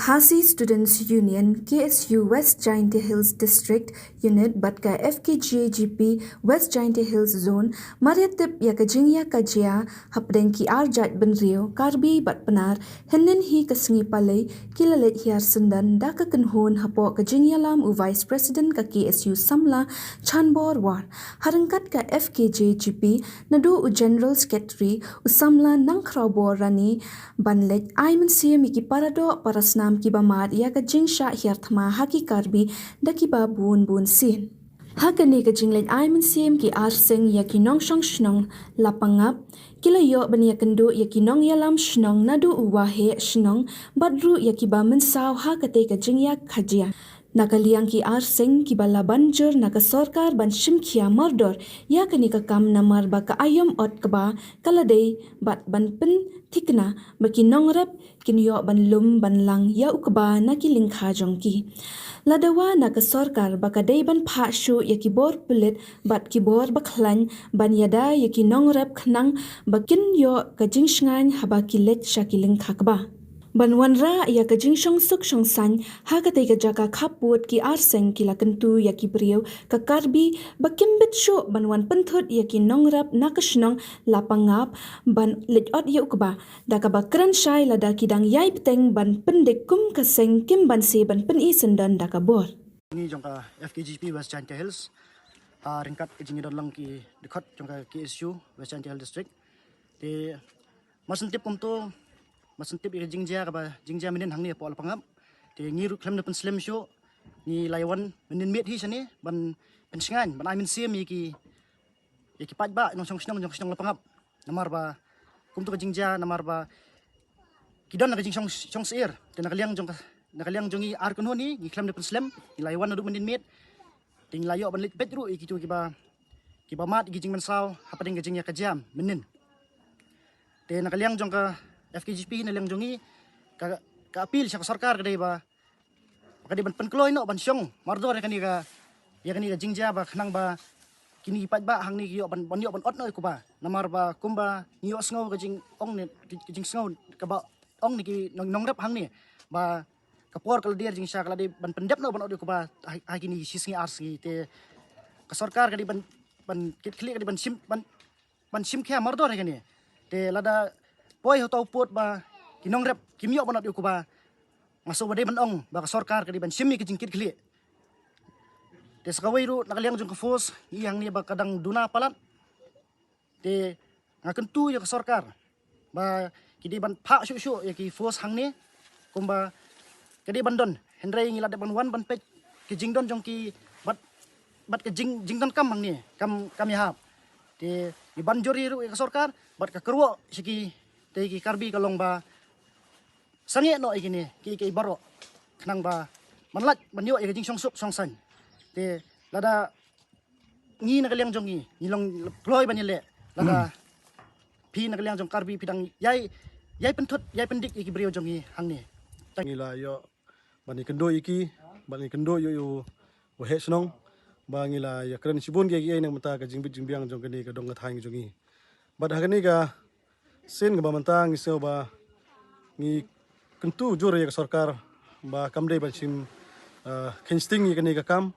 Khasi Students Union KSU West Giant Hills District Unit Batka FKGAGP West Giant Hills Zone Mariatip Yakajingya Kajia Hapdeng ki Arjat Benrio Karbi Batpanar Henin hi Kasingi Palay Kilalet Hiar Sundan Daka Kanhon Hapo Kajingya Lam U Vice President ka KSU Samla Chanbor War Harangkat ka FKGAGP Nadu U General Secretary U Samla Nangkrabor Rani Banlet Aiman Siya Miki Parado Parasnam ki bamad ya ka jingsha hiarthma haki karbi dakiba bun bun sin. Hakani ka jinglet Aiman Sim ki arsing ya ki nong shong shnong lapangap kila yo bani ya kendo ya ki nong yalam shnong nadu uwahe shnong badru ya ki ba mensaw hakate ka jingya khajia. Nakaliang ki arsing ki bala banjur naka sorkar ban shimkhia mardor ya kani ka kam namar ba ka ayom ot kaba kaladei bat ban pen thikna baki nongrap kinyo ban lum ban lang ya ukba naki lingkha jongki ladawa naka sorkar ba ka dei ban pha shu ya ki bor pulit bat ki bor bakhlan ban yada ya ki nongrap khnang bakin yo ka jingsngan haba ki let shaki lingkha kaba Banwanra ya ka jingshong suk shong san ha ka ka jaka khaput ki arseng ki lakentu ya ki priyo ka karbi bakimbit sho banwan penthut ya ki nongrap nakashnong lapangap ban lit-ot ya ukba da ka bakran shai lada kidang yai peteng ban pendek kum kaseng kim ban se ban pen i sendan da ka bor ni jongka FKGP West Giant Hills ringkat jingi don lang ki dekat jongka KSU West Giant Hills District te masentip kumto masentip ira jingja ka jingja menen hangni po alpangap te ngiru klem na pen slim show ni laiwan menen met hi sani ban pensingan ban amin sim ki patba nong song lapangap namar ba kumto ka jingja namar ba kidon na jing song seir te nakaliang jongi ar kun honi ni klem na pen slim ni laiwan nadu menen met ting layo ban lit petru ki tu ki ba mat ki jing mensaw hapading ka jingya ka jam menen te nakaliang jongka FKGP na lang jongi ka apil sa sarkar kadai ba kadai ban penkloy no ban syong mardor ya kani ka jingja ba khnang ba kini pat ba hangni yo ban yo ban ot no ko ba namar ba kumba niyo sngaw ka jing ong ni jing sngaw ka ba ong ni ki nongrap hangni ba kapor kal dia jing sya kala dei ban pendep no ban ot ko ba ha kini sisngi arsi te ka sarkar kadai ban klik kadai ban sim kha mardor ya kani te lada poi hoto put ba kinong rep kimyo banat yu ba masuk badai ban ong ba sarkar kadi ban simi kijingkit kli te sakawai ru nakaliang jung ka force iyang ni ba kadang duna palat te ngakentu ya ka sarkar ba kidi ban pha shu ya ki force hang ni kumba kadi ban don hendrai ngila de ban wan ban pe ki jingdon jong ki bat ka jingdon kam hang ni kam ya hap te ni banjori ru ya ka sarkar bat ka kerwo siki te ki karbi kalong ba sange no ikini ki baro khnang ba manlat manyo e jing song san te lada ngi nakaliang jongi nilong ploy banile lada pi nakaliang jong karbi pidang yai pentut yai pendik iki brio jongi hangni ngila yo bani kendo yo he snong ba ngila ya kren sibun ge ge nang mata ka jingbiang jong kani ka dong ka thang jongi bad hagani ka sen ga bamantang iso ba ngi kentu jure ya sarkar ba kamde ban sim kensting ni ka kam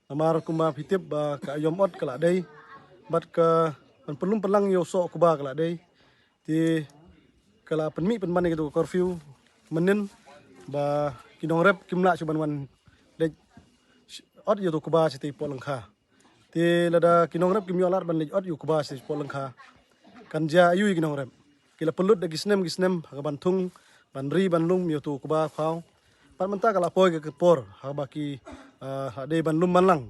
amar kumba pitip ba ka yom ot kala dei bat ka pelum pelang yo so kuba kala dei ti kala penmi penman gitu curfew menen ba kinong rep kimla chuban wan de ot yo to kuba siti polangkha ti lada kinong rep kimyo lar ban le ot yo kuba siti polangkha kanja ayu kinong rep kila pelut da gisnem ha bantung banri banlum yo tu kuba khau pat menta kala poi ke por ha baki de banlum manlang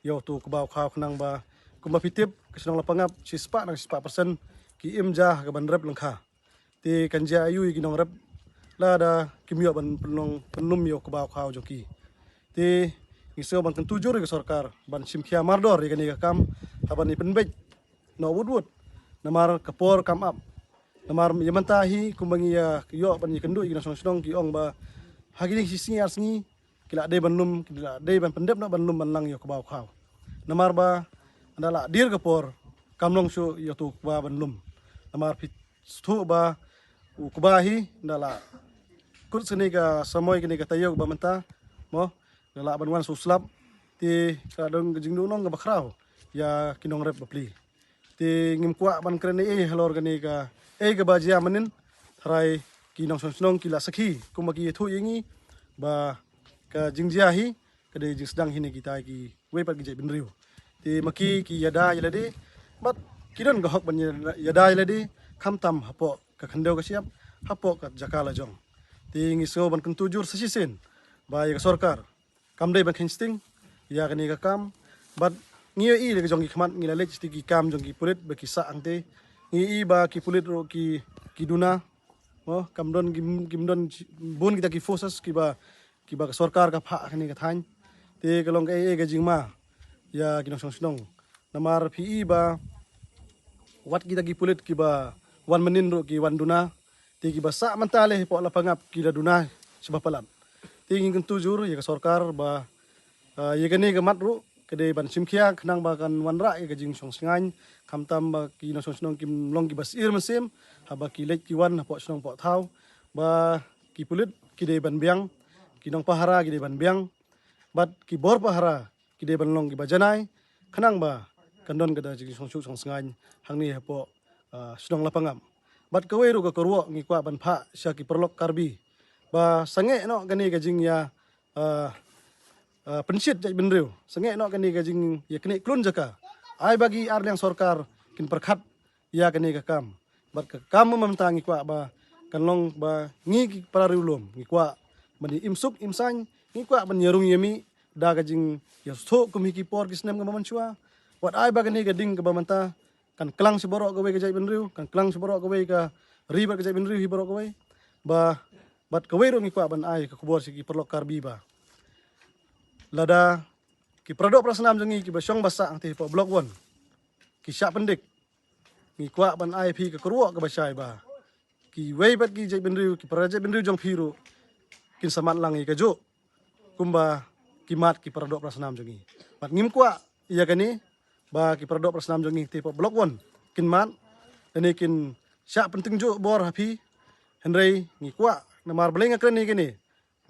yo tu kuba khau khnang ba kumba pitip kisnong lapangap sispa nang sispa persen ki imja ka ban rep lengkha ti kanja ayu kinong rep la da kimyo ban penlum yo kuba khau joki ti ngiso ban tentu jur ke sarkar ban simkhia mardor ikani ka kam haban ni penbej no wudwud namar kapor kam up namar yamantahi kumbangi ya yo ban kendu ina song ki ong ba hagini sisngi arsngi kila de banlum kila de ban pendep no banlum banlang yo kebau khaw namar ba andala dir kapor kamlong shu yo tu ba banlum namar pit stu ba kubahi andala kut sini ka samoy kini ka tayo ba menta mo la ban wan suslap ti kadong jing nong ga bakrao ya kinong rep bapli ti ngim kwa ban krene halor gani ka ga bajia manin tharai kinong sonong kila sakhi kumaki thu yingi ba ka jingjia hi kade jing sedang hini kita ki we pat gi bin riu ti maki ki yada yaladi bat kidon ga hok ban yada yaladi kham tam hapo ka khandeu ka siap hapo ka jakala jong ti ngi so ban kun tujur sasisen ba ya sarkar kam dei ban khinsting ya kani ka kam bat ngi i le jong ki khmat ngi la le sti ki kam jong ki pulit ba ki sa angte ngi i ba ki pulit ro ki duna mo kam don kim don bun kita ki forces ki ba ka sarkar ka pha kani ka thain te ka long ka ga jingma ya kinong song namar pi ba wat kita ki pulit ki ba wan menin ro ki wan duna ti ki ba sa mantale po la pangap ki la duna sebab palan ti ngin tujur ya ka sarkar ba ya kani ka mat ro kede ban simkhia khnang ba kan wanra ga jing song singain kamtam ba ki no song kim long ki bas ir mesim haba ki lek ki wan po snong po thau ba ki pulit ki de ban biang ki nong pahara ki de ban biang bat ki bor pahara ki de ban long ki ba janai khnang ba kandon kada jing song song singain hangni po snong lapangam bat kawe ro ka korwo ngi kwa ban pha sya ki perlok karbi ba sange no gani ga jing ya pensit jai benriu sange no kani ka jing ya kini klun jaka ai bagi ar yang sarkar kin perkhat ya kani ka kam bat ka kam memtangi kwa ba kanlong ba ngi ki parariulum ngi kwa mani imsuk imsang ngi kwa ban yarung yemi da ka jing ya sto kumi ki por kisnem ka mamanchua wat ai ba kani ka ding ka bamanta kan klang si borok gawe ka jai benriu kan klang si borok gawe ka riba ka jai benriu hi borok gawe ba bat kawe ro ngi kwa ban ai ka kubor si ki perlok karbi ba lada ki pradok prasnam jangi ki basyong basa ang po blok 1 ki sya pendik ngi kwa ban IP ka kurwo ka basay ba ki wei bat ki jai benriu ki praja benriu jong phiru kin samat langi ka jo kumba ki mat ki pradok prasnam jangi bat ngim kwa iya kani ba ki pradok prasnam jangi po blok 1 kin mat dani kin sya penting jo bor hapi henrei ngi kwa namar beleng akren ni kini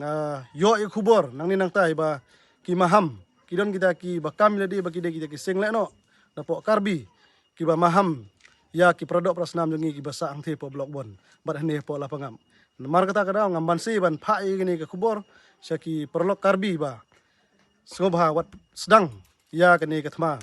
na yo i kubor nang ni nang tai ba ki maham kidon kita ki bakam ladi baki de kita ki seng no dapo karbi ki ba maham ya ki pradok prasnam jongi ki basa ang the po blok 1 bat hne po lapangam mar kata kada ngamban si ban pha i gini ka kubor sya ki perlok karbi ba sngobha wat sedang ya kani ka thma